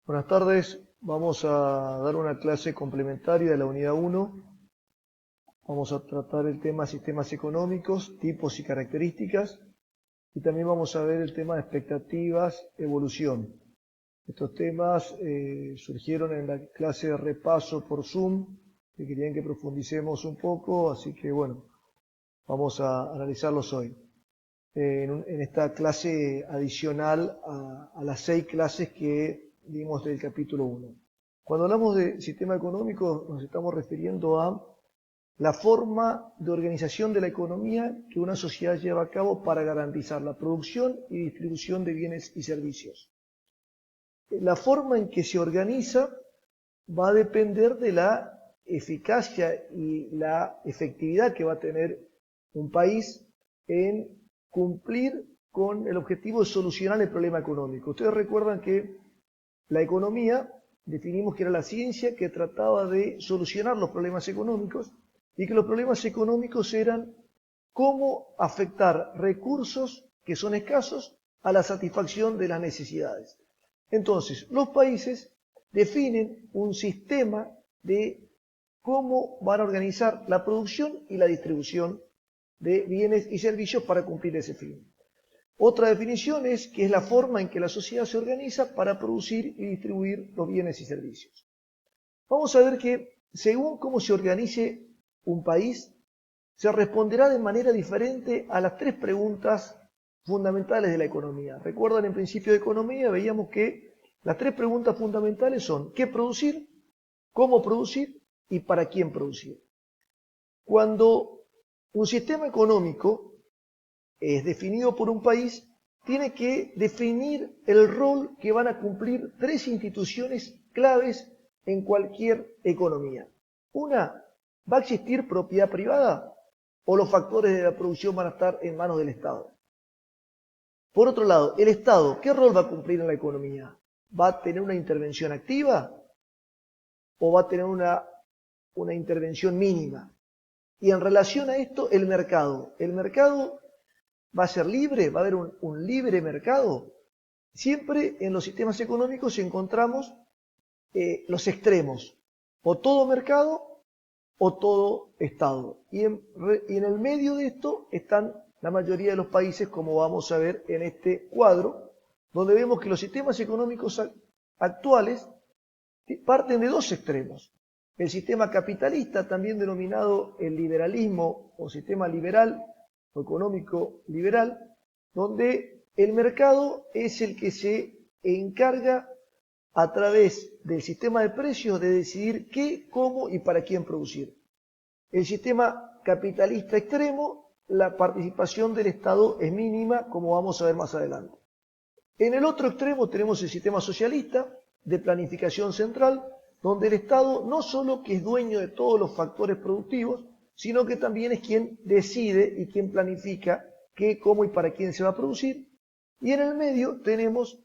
Buenas tardes, vamos a dar una clase complementaria de la unidad 1. Vamos a tratar el tema sistemas económicos, tipos y características, y también vamos a ver el tema de expectativas, evolución. Estos temas surgieron en la clase de repaso por Zoom, que querían que profundicemos un poco, así que bueno, vamos a analizarlos hoy. En esta clase adicional a las 6 clases que dimos del capítulo 1. Cuando hablamos de sistema económico nos estamos refiriendo a la forma de organización de la economía que una sociedad lleva a cabo para garantizar la producción y distribución de bienes y servicios. La forma en que se organiza va a depender de la eficacia y la efectividad que va a tener un país en cumplir con el objetivo de solucionar el problema económico. Ustedes recuerdan que la economía definimos que era la ciencia que trataba de solucionar los problemas económicos y que los problemas económicos eran cómo afectar recursos que son escasos a la satisfacción de las necesidades. Entonces, los países definen un sistema de cómo van a organizar la producción y la distribución de bienes y servicios para cumplir ese fin. Otra definición es que es la forma en que la sociedad se organiza para producir y distribuir los bienes y servicios. Vamos a ver que según cómo se organice un país, se responderá de manera diferente a las 3 preguntas fundamentales de la economía. Recuerdan, en principio de economía veíamos que las 3 preguntas fundamentales son ¿qué producir?, ¿cómo producir? Y ¿para quién producir? Cuando un sistema económico es definido por un país, tiene que definir el rol que van a cumplir 3 instituciones claves en cualquier economía. Una, ¿va a existir propiedad privada o los factores de la producción van a estar en manos del Estado? Por otro lado, el Estado, ¿qué rol va a cumplir en la economía? ¿Va a tener una intervención activa o va a tener una intervención mínima? Y en relación a esto, el mercado. ¿El mercado va a ser libre? ¿Va a haber un libre mercado? Siempre en los sistemas económicos encontramos los extremos, o todo mercado o todo Estado. Y en el medio de esto están la mayoría de los países, como vamos a ver en este cuadro, donde vemos que los sistemas económicos actuales parten de 2 extremos. El sistema capitalista, también denominado el liberalismo o sistema liberal o económico liberal, donde el mercado es el que se encarga a través del sistema de precios de decidir qué, cómo y para quién producir. El sistema capitalista extremo, la participación del Estado es mínima, como vamos a ver más adelante. En el otro extremo tenemos el sistema socialista de planificación central, donde el Estado no solo que es dueño de todos los factores productivos, sino que también es quien decide y quien planifica qué, cómo y para quién se va a producir. Y en el medio tenemos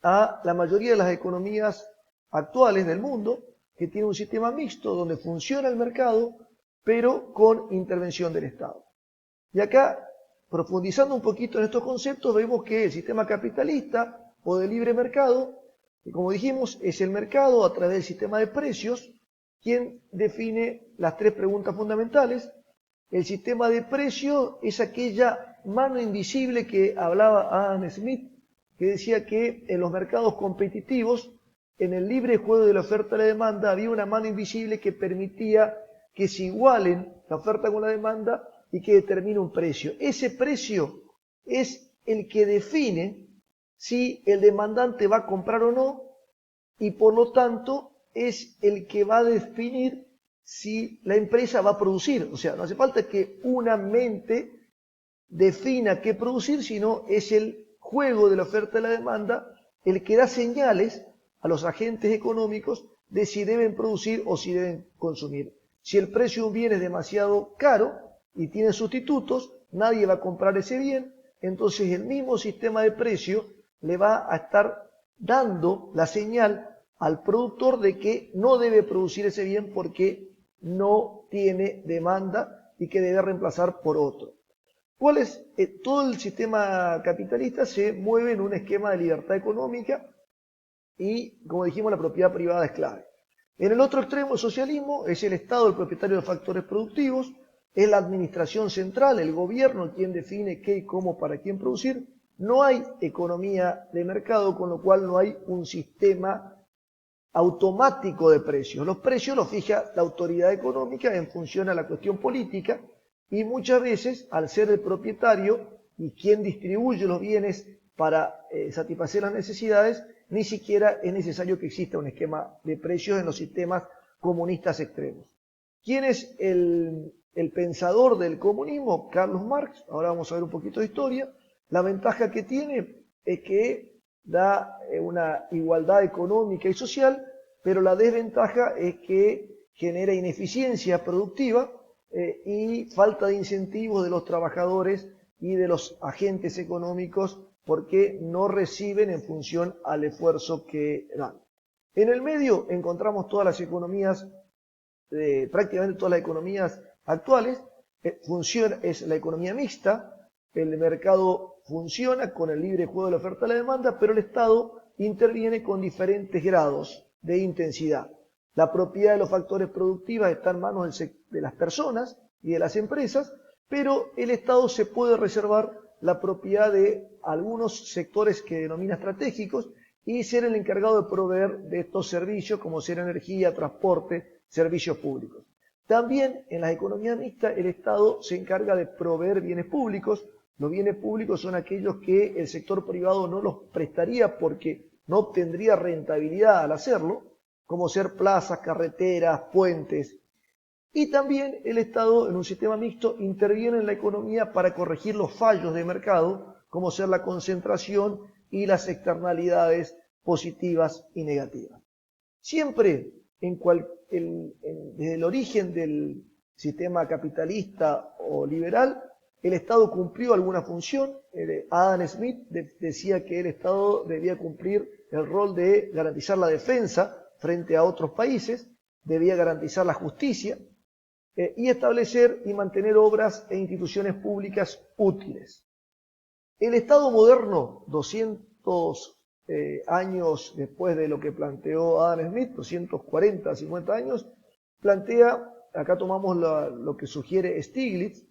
a la mayoría de las economías actuales del mundo, que tiene un sistema mixto donde funciona el mercado, pero con intervención del Estado. Y acá, profundizando un poquito en estos conceptos, vemos que el sistema capitalista o de libre mercado, que como dijimos, es el mercado a través del sistema de precios, quien define las 3 preguntas fundamentales. El sistema de precios es aquella mano invisible que hablaba Adam Smith, que decía que en los mercados competitivos, en el libre juego de la oferta y la demanda, había una mano invisible que permitía que se igualen la oferta con la demanda y que determine un precio. Ese precio es el que define si el demandante va a comprar o no, y por lo tanto es el que va a definir si la empresa va a producir. O sea, no hace falta que una mente defina qué producir, sino es el juego de la oferta y la demanda el que da señales a los agentes económicos de si deben producir o si deben consumir. Si el precio de un bien es demasiado caro y tiene sustitutos, nadie va a comprar ese bien, entonces el mismo sistema de precio le va a estar dando la señal al productor de que no debe producir ese bien porque no tiene demanda y que debe reemplazar por otro. ¿Cuál es? Todo el sistema capitalista se mueve en un esquema de libertad económica y, como dijimos, la propiedad privada es clave. En el otro extremo, el socialismo, es el Estado el propietario de factores productivos, es la administración central, el gobierno quien define qué y cómo para quién producir. No hay economía de mercado, con lo cual no hay un sistema automático de precios. Los precios los fija la autoridad económica en función a la cuestión política y muchas veces, al ser el propietario y quien distribuye los bienes para satisfacer las necesidades, ni siquiera es necesario que exista un esquema de precios en los sistemas comunistas extremos. ¿Quién es el pensador del comunismo? Carlos Marx. Ahora vamos a ver un poquito de historia. La ventaja que tiene es que da una igualdad económica y social, pero la desventaja es que genera ineficiencia productiva y falta de incentivos de los trabajadores y de los agentes económicos porque no reciben en función al esfuerzo que dan. En el medio encontramos todas las economías, prácticamente todas las economías actuales. Es la economía mixta, el mercado funciona con el libre juego de la oferta y la demanda, pero el Estado interviene con diferentes grados de intensidad. La propiedad de los factores productivos está en manos de las personas y de las empresas, pero el Estado se puede reservar la propiedad de algunos sectores que denomina estratégicos y ser el encargado de proveer de estos servicios como ser energía, transporte, servicios públicos. También en las economías mixtas el Estado se encarga de proveer bienes públicos. Los bienes públicos son aquellos que el sector privado no los prestaría porque no obtendría rentabilidad al hacerlo, como ser plazas, carreteras, puentes. Y también el Estado, en un sistema mixto, interviene en la economía para corregir los fallos de mercado, como ser la concentración y las externalidades positivas y negativas. Siempre, desde el origen del sistema capitalista o liberal, el Estado cumplió alguna función. Adam Smith decía que el Estado debía cumplir el rol de garantizar la defensa frente a otros países, debía garantizar la justicia y establecer y mantener obras e instituciones públicas útiles. El Estado moderno, 200 años después de lo que planteó Adam Smith, 240, 50 años, plantea, acá tomamos lo que sugiere Stiglitz,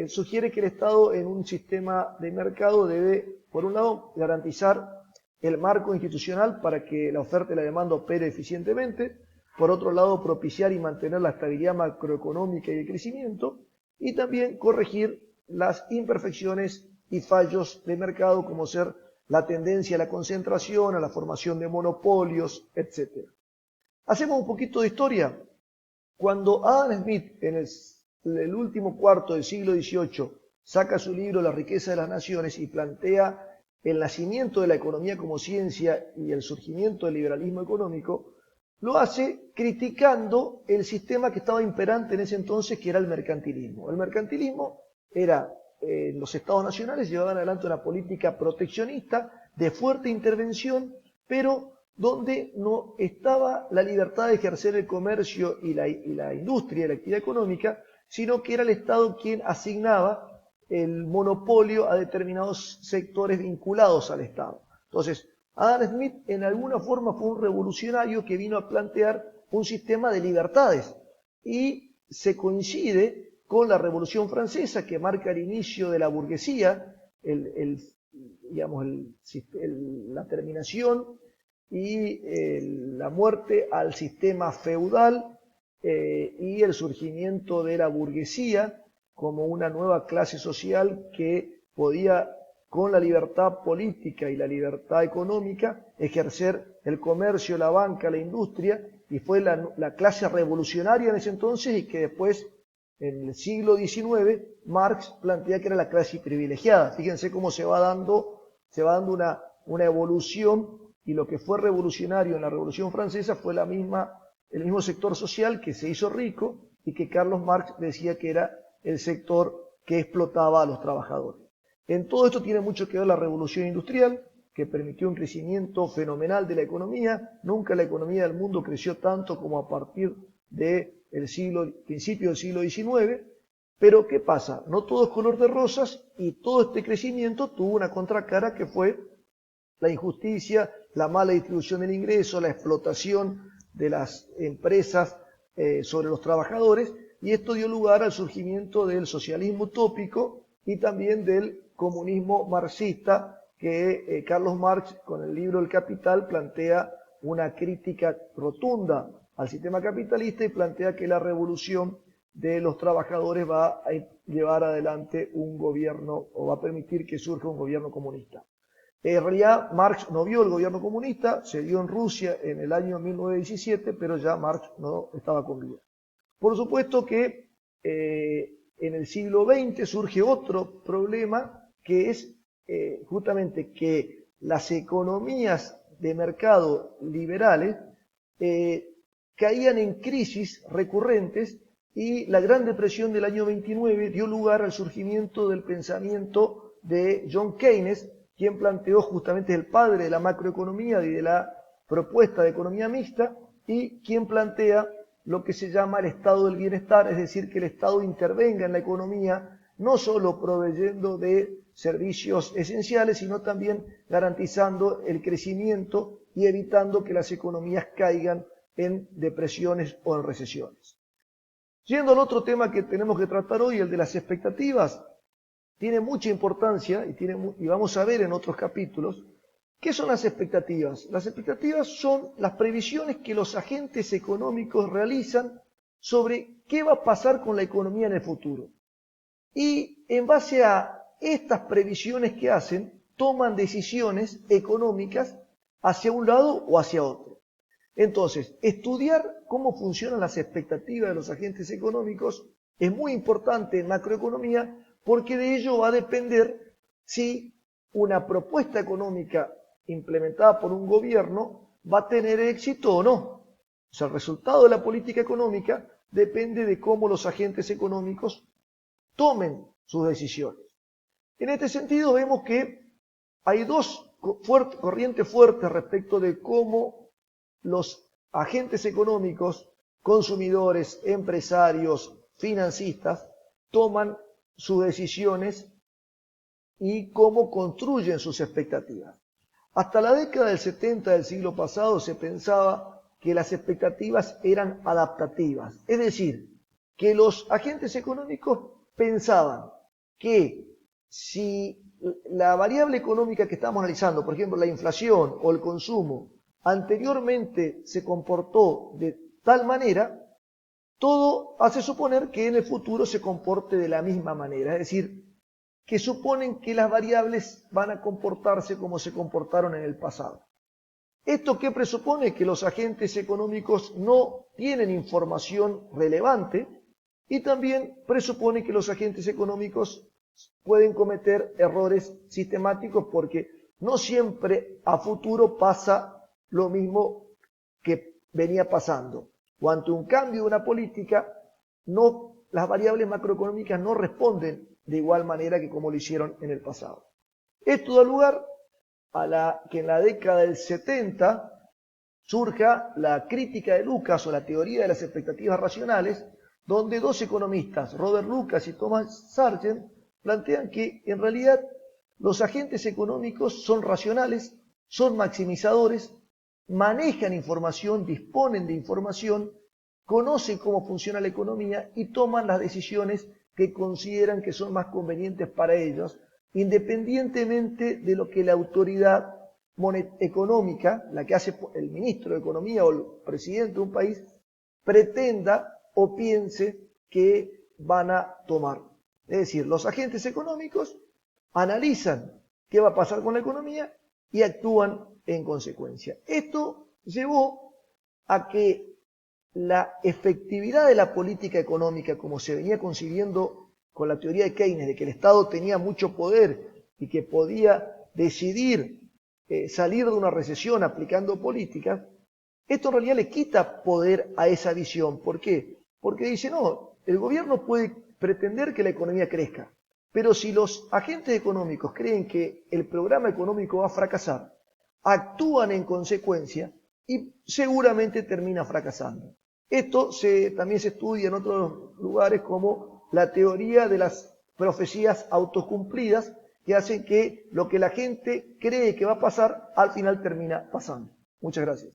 sugiere que el Estado en un sistema de mercado debe, por un lado, garantizar el marco institucional para que la oferta y la demanda opere eficientemente, por otro lado, propiciar y mantener la estabilidad macroeconómica y el crecimiento, y también corregir las imperfecciones y fallos de mercado, como ser la tendencia a la concentración, a la formación de monopolios, etc. Hacemos un poquito de historia. Cuando Adam Smith, en el último cuarto del siglo XVIII, saca su libro La riqueza de las naciones y plantea el nacimiento de la economía como ciencia y el surgimiento del liberalismo económico, lo hace criticando el sistema que estaba imperante en ese entonces, que era el mercantilismo. El mercantilismo era, los estados nacionales llevaban adelante una política proteccionista de fuerte intervención, pero donde no estaba la libertad de ejercer el comercio y la industria y la actividad económica, sino que era el Estado quien asignaba el monopolio a determinados sectores vinculados al Estado. Entonces, Adam Smith en alguna forma fue un revolucionario que vino a plantear un sistema de libertades y se coincide con la Revolución Francesa, que marca el inicio de la burguesía, la terminación y la muerte al sistema feudal y el surgimiento de la burguesía como una nueva clase social que podía, con la libertad política y la libertad económica, ejercer el comercio, la banca, la industria, y fue la clase revolucionaria en ese entonces y que después, en el siglo XIX, Marx plantea que era la clase privilegiada. Fíjense cómo se va dando una evolución, y lo que fue revolucionario en la Revolución Francesa fue el mismo sector social que se hizo rico y que Carlos Marx decía que era el sector que explotaba a los trabajadores. En todo esto tiene mucho que ver la revolución industrial, que permitió un crecimiento fenomenal de la economía. Nunca la economía del mundo creció tanto como a partir del principio del siglo XIX. Pero ¿qué pasa? No todo es color de rosas y todo este crecimiento tuvo una contracara que fue la injusticia la mala distribución del ingreso, la explotación de las empresas sobre los trabajadores, y esto dio lugar al surgimiento del socialismo utópico y también del comunismo marxista, que Carlos Marx, con el libro El Capital, plantea una crítica rotunda al sistema capitalista y plantea que la revolución de los trabajadores va a llevar adelante un gobierno, o va a permitir que surja un gobierno comunista. En realidad, Marx no vio el gobierno comunista, se dio en Rusia en el año 1917, pero ya Marx no estaba con vida. Por supuesto que en el siglo XX surge otro problema, que es justamente que las economías de mercado liberales caían en crisis recurrentes, y la Gran Depresión del año 29 dio lugar al surgimiento del pensamiento de John Keynes, quien planteó, justamente el padre de la macroeconomía y de la propuesta de economía mixta, y quien plantea lo que se llama el estado del bienestar, es decir, que el Estado intervenga en la economía, no solo proveyendo de servicios esenciales, sino también garantizando el crecimiento y evitando que las economías caigan en depresiones o en recesiones. Yendo al otro tema que tenemos que tratar hoy, el de las expectativas, tiene mucha importancia y vamos a ver en otros capítulos. ¿Qué son las expectativas? Las expectativas son las previsiones que los agentes económicos realizan sobre qué va a pasar con la economía en el futuro. Y en base a estas previsiones que hacen, toman decisiones económicas hacia un lado o hacia otro. Entonces, estudiar cómo funcionan las expectativas de los agentes económicos es muy importante en macroeconomía, porque de ello va a depender si una propuesta económica implementada por un gobierno va a tener éxito o no. O sea, el resultado de la política económica depende de cómo los agentes económicos tomen sus decisiones. En este sentido, vemos que hay dos corrientes fuertes respecto de cómo los agentes económicos, consumidores, empresarios, financistas, toman sus decisiones y cómo construyen sus expectativas. Hasta la década del 70 del siglo pasado se pensaba que las expectativas eran adaptativas, es decir, que los agentes económicos pensaban que si la variable económica que estamos analizando, por ejemplo la inflación o el consumo, anteriormente se comportó de tal manera, todo hace suponer que en el futuro se comporte de la misma manera, es decir, que suponen que las variables van a comportarse como se comportaron en el pasado. ¿Esto qué presupone? Que los agentes económicos no tienen información relevante, y también presupone que los agentes económicos pueden cometer errores sistemáticos, porque no siempre a futuro pasa lo mismo que venía pasando. O ante un cambio de una política, las variables macroeconómicas no responden de igual manera que como lo hicieron en el pasado. Esto da lugar a que en la década del 70 surja la crítica de Lucas, o la teoría de las expectativas racionales, donde dos economistas, Robert Lucas y Thomas Sargent, plantean que en realidad los agentes económicos son racionales, son maximizadores, manejan información, disponen de información, conocen cómo funciona la economía y toman las decisiones que consideran que son más convenientes para ellos, independientemente de lo que la autoridad económica, la que hace el ministro de Economía o el presidente de un país, pretenda o piense que van a tomar. Es decir, los agentes económicos analizan qué va a pasar con la economía y actúan en consecuencia. Esto llevó a que la efectividad de la política económica, como se venía concibiendo con la teoría de Keynes, de que el Estado tenía mucho poder y que podía decidir salir de una recesión aplicando políticas, esto en realidad le quita poder a esa visión. ¿Por qué? Porque dice, no, el gobierno puede pretender que la economía crezca, pero si los agentes económicos creen que el programa económico va a fracasar, actúan en consecuencia y seguramente termina fracasando. Esto también se estudia en otros lugares como la teoría de las profecías autocumplidas, que hacen que lo que la gente cree que va a pasar, al final termina pasando. Muchas gracias.